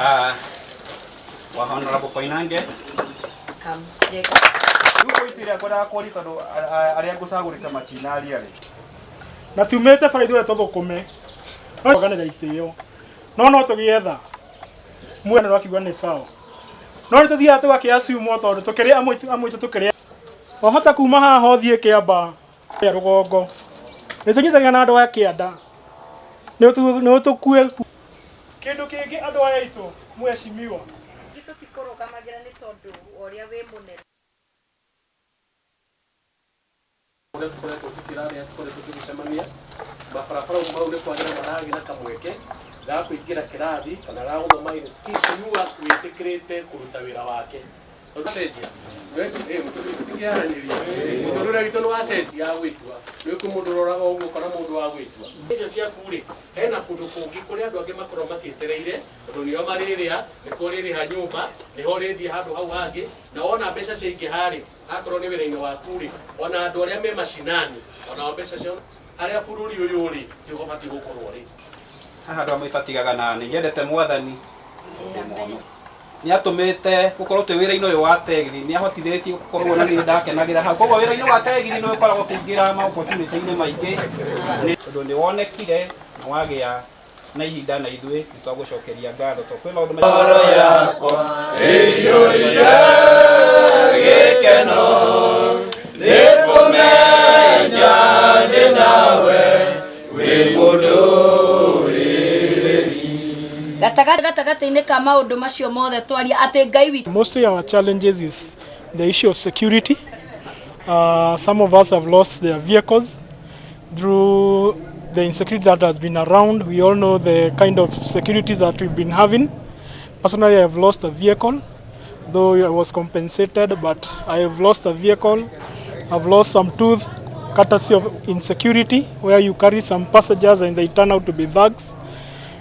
wa Honorable Koinange. Na tumete faida todo kome organize itio no tugietha mwene wakiwa ni sawa no tuthia tu akiasu mo tondu tukiri amwe tukiri wahota kuma haha hothie Kiamba ya rugongo nitunyitaga na andu a Kianda no tukue kindu kingi andu aya itu mweshimiwa tutikorogamagĩra nĩ tondũ ũrĩa wĩ mũnene mabarabara mau nĩ kwagĩra maragĩ na kamweke ga kũingĩra kĩrathi kana ga gũthoma institution wĩtĩkĩrĩte kũruta wĩra wake ũcenjia mũtũrĩre witũ nĩ wacenjia ya gwĩtua nĩ kwĩ mũndũ ũroraga ũguo kana mũndũ wa gwĩtua icio ciaku-rĩ hena kũndũ kũngĩ kũrĩa andũ angĩ makorwo macietereire tondũ nĩo marĩrĩa nĩkuo rĩrĩha nyũmba nĩho rĩthiĩ handũ hau hangĩ na wona mbeca ciaingĩha-rĩ akorwo nĩ wĩra-inĩ waku-rĩ ona andũ arĩa me macinani ona mbeca cio arĩa bũrũri ũyũ-rĩ tigũbatiĩ gũkorwo-rĩ haha andũ amwe itatigaga na nĩnyendete mwathani nĩatũmĩte gũkorwo twĩ wĩra-inĩ ũyũ wa tegithĩ nĩahotithĩtie gũkorwo na niĩ ndakenagĩra hau koguo wĩra-inĩ wa tegithĩ nĩ ũkoragwo kũingĩra ma-opportunity-inĩ maingĩ tondũ nĩwonekire na wagĩa na ihinda na ithuĩ nĩtwagũcokeria ngatho tondũ kwĩ maũndũ maingĩ yakwa ĩiyũire gĩkeno nĩkũmenya ndĩ nawe wĩ mũndũ gatagatĩ-inĩ ka maũndũ macio mothe twaria atĩ Ngai witũ. Mostly our challenges is the issue of security. Some of us have lost their vehicles through the insecurity that has been around. We all know the kind of security that we've been having. Personally, I have lost a vehicle, though I was compensated, but I have lost a vehicle. I've lost some tooth, courtesy of insecurity, where you carry some passengers and they turn out to be thugs.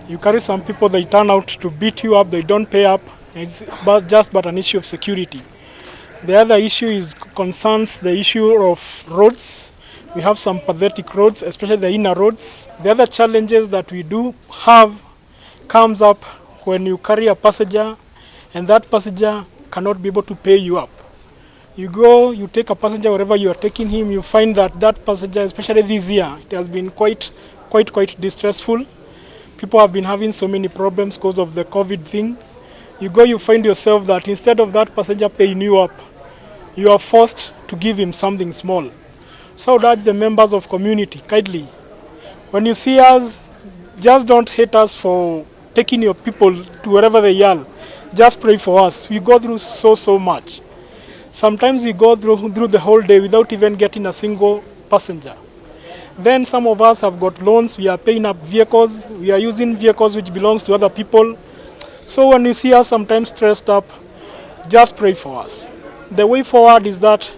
You carry some people, they turn out to beat you up, they don't pay up. It's just an issue of security. The other issue concerns the issue of roads. We have some pathetic roads, especially the inner roads. The other challenges that we do have comes up when you carry a passenger and that passenger cannot be able to pay you up. You go, you take a passenger wherever you are taking him, you find that passenger, especially this year, it has been quite distressful. People have been having so many problems because of the COVID thing. You go, you find yourself that instead of that passenger paying you up, you are forced to give him something small. So that the members of community, kindly, when you see us, just don't hate us for taking your people to wherever they are. Just pray for us. We go through so much. Sometimes we go through the whole day without even getting a single passenger. Then some of us have got loans, we are paying up vehicles, we are using vehicles which belongs to other people. So when you see us sometimes stressed up, just pray for us. The way forward is that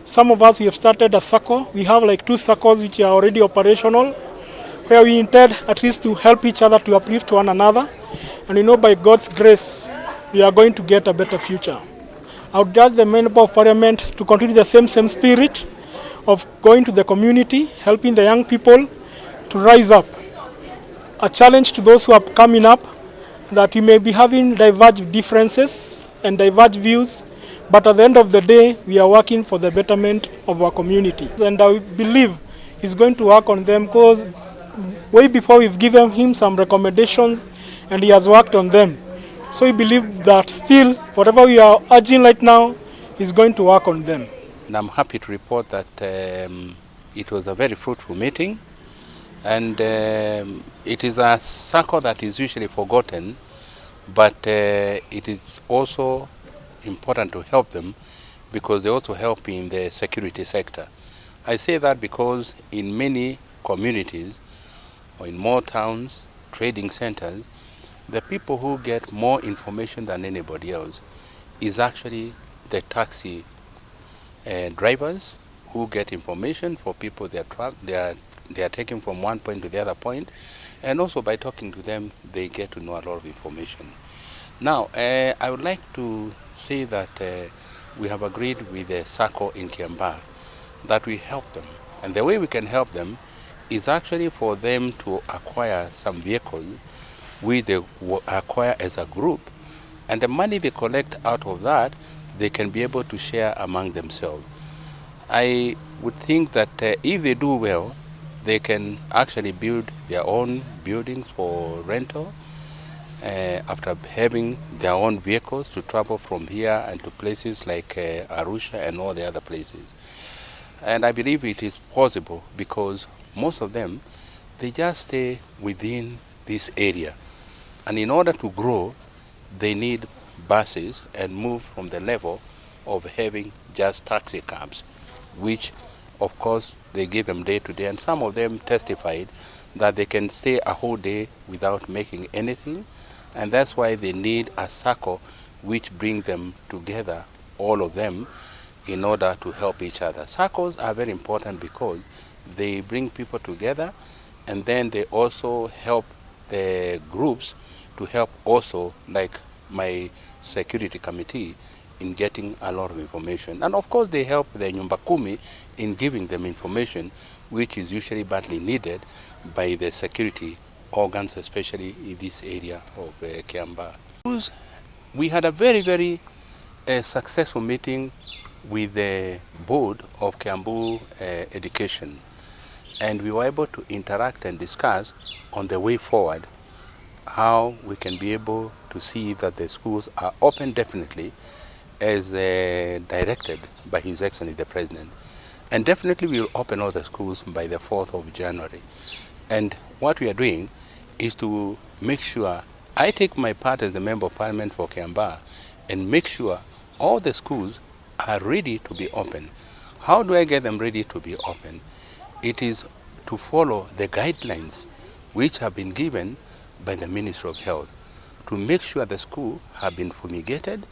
some of us, we have started a circle. We have like 2 circles which are already operational, where we intend at least to help each other, to uplift one another. And you know, by God's grace, we are going to get a better future. I would urge the member of parliament to continue the same spirit of going to the community, helping the young people to rise up. A challenge to those who are coming up, that we may be having divergent differences and divergent views, but at the end of the day, we are working for the betterment of our community. And I believe he's going to work on them, because way before we've given him some recommendations and he has worked on them. So we believe that still, whatever we are urging right now, he's going to work on them. And I'm happy to report that it was a very fruitful meeting, and it is a circle that is usually forgotten, but it is also important to help them because they also help in the security sector. I say that because in many communities or in more towns, trading centers, the people who get more information than anybody else is actually the taxi drivers, who get information for people they are taking from one point to the other point, and also by talking to them they get to know a lot of information. Now I would like to say that we have agreed with the SACCO in Kiambu that we help them, and the way we can help them is actually for them to acquire some vehicles which they acquire as a group, and the money they collect out of that, they can be able to share among themselves. I would think that if they do well, they can actually build their own buildings for rental after having their own vehicles to travel from here and to places like Arusha and all the other places. And I believe it is possible because most of them, they just stay within this area. And in order to grow, they need buses and move from the level of having just taxi cabs, which of course they give them day to day. And some of them testified that they can stay a whole day without making anything. And that's why they need a circle which brings them together, all of them, in order to help each other. Circles are very important because they bring people together, and then they also help the groups to help also, like my security committee, in getting a lot of information. And of course they help the Nyumba Kumi in giving them information, which is usually badly needed by the security organs, especially in this area of Kiambu. We had a very successful meeting with the board of Kiambu Education, and we were able to interact and discuss on the way forward how we can be able to see that the schools are open definitely as directed by His Excellency the President. And definitely we will open all the schools by the 4th of January. And what we are doing is to make sure, I take my part as the Member of Parliament for Kiambu and make sure all the schools are ready to be open. How do I get them ready to be open? It is to follow the guidelines which have been given by the Ministry of Health to make sure the school have been fumigated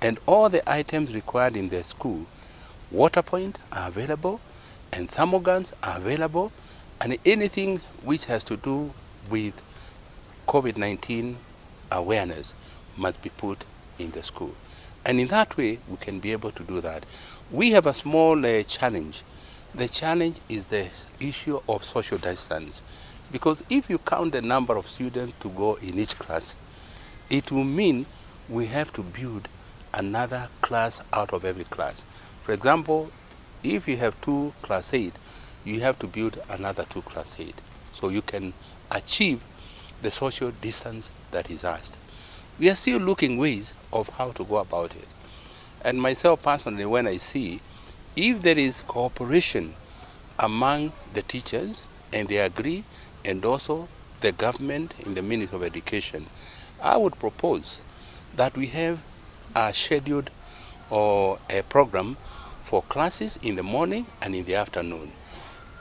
and all the items required in the school, water point are available and thermoguns are available, and anything which has to do with COVID-19 awareness must be put in the school. And in that way, we can be able to do that. We have a small challenge. The challenge is the issue of social distance. Because if you count the number of students to go in each class, it will mean we have to build another class out of every class. For example, if you have 2 class 8, you have to build another 2 class 8. So you can achieve the social distance that is asked. We are still looking ways of how to go about it. And myself personally, when I see if there is cooperation among the teachers and they agree, and also the government in the Ministry of Education, I would propose that we have a scheduled or a program for classes in the morning and in the afternoon.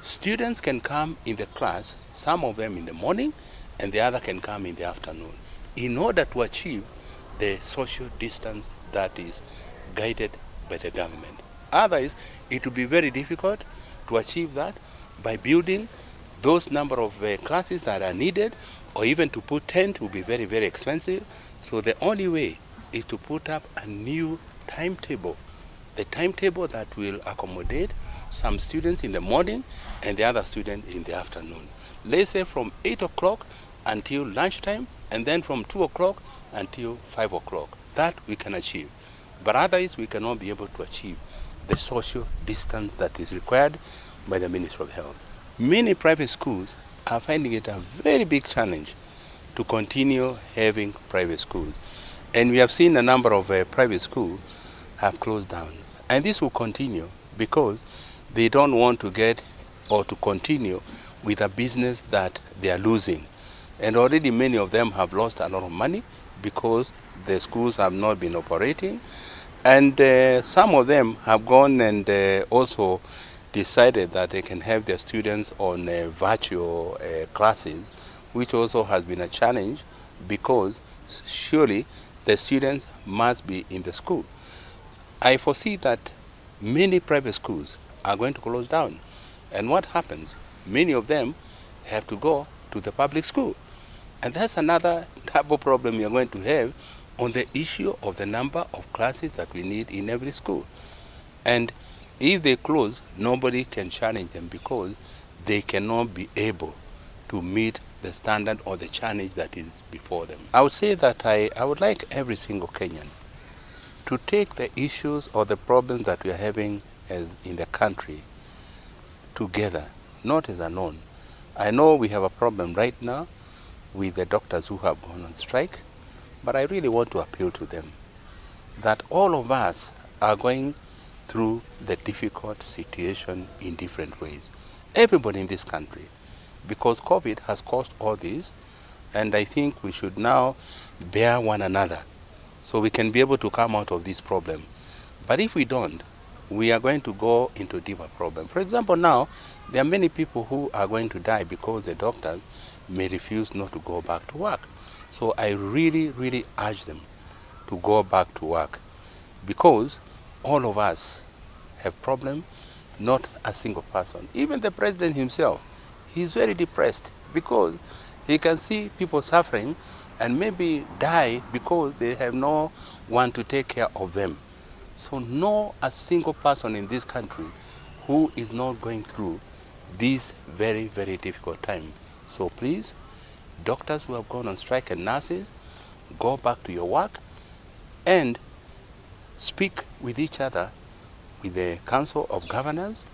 Students can come in the class, some of them in the morning, and the other can come in the afternoon, in order to achieve the social distance that is guided by the government. Otherwise, it will be very difficult to achieve that by building those number of classes that are needed, or even to put tent will be very expensive. So the only way is to put up a new timetable, the timetable that will accommodate some students in the morning and the other student in the afternoon. Let's say from 8 o'clock until lunchtime, and then from 2 o'clock until 5 o'clock. That we can achieve. But otherwise, we cannot be able to achieve the social distance that is required by the Ministry of Health. Many private schools are finding it a very big challenge to continue having private schools. And we have seen a number of private schools have closed down. And this will continue because they don't want to get or to continue with a business that they are losing. And already many of them have lost a lot of money because the schools have not been operating. And some of them have gone and also decided that they can have their students on virtual classes, which also has been a challenge because surely the students must be in the school. I foresee that many private schools are going to close down. And what happens? Many of them have to go to the public school. And that's another double problem you're going to have on the issue of the number of classes that we need in every school. And if they close, nobody can challenge them because they cannot be able to meet the standard or the challenge that is before them. I would say that I would like every single Kenyan to take the issues or the problems that we are having as in the country together, not as alone. I know we have a problem right now with the doctors who have gone on strike, but I really want to appeal to them that all of us are going through the difficult situation in different ways. Everybody in this country, because COVID has caused all this, and I think we should now bear one another so we can be able to come out of this problem. But if we don't, we are going to go into deeper problem. For example, now, there are many people who are going to die because the doctors may refuse not to go back to work. So I really, really urge them to go back to work, because all of us have problems, not a single person. Even the president himself, he's very depressed because he can see people suffering and maybe die because they have no one to take care of them. So no a single person in this country who is not going through this very, very difficult time. So please, doctors who have gone on strike and nurses, go back to your work and speak with each other, with the Council of Governors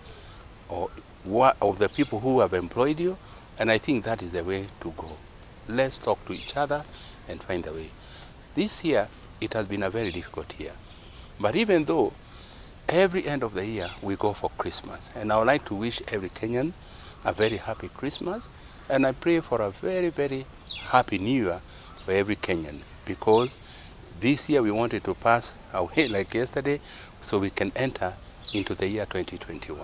or of the people who have employed you, and I think that is the way to go. Let's talk to each other and find a way. This year, it has been a very difficult year. But even though every end of the year we go for Christmas, and I would like to wish every Kenyan a very happy Christmas, and I pray for a very, very happy New Year for every Kenyan, because this year we wanted to pass away like yesterday so we can enter into the year 2021.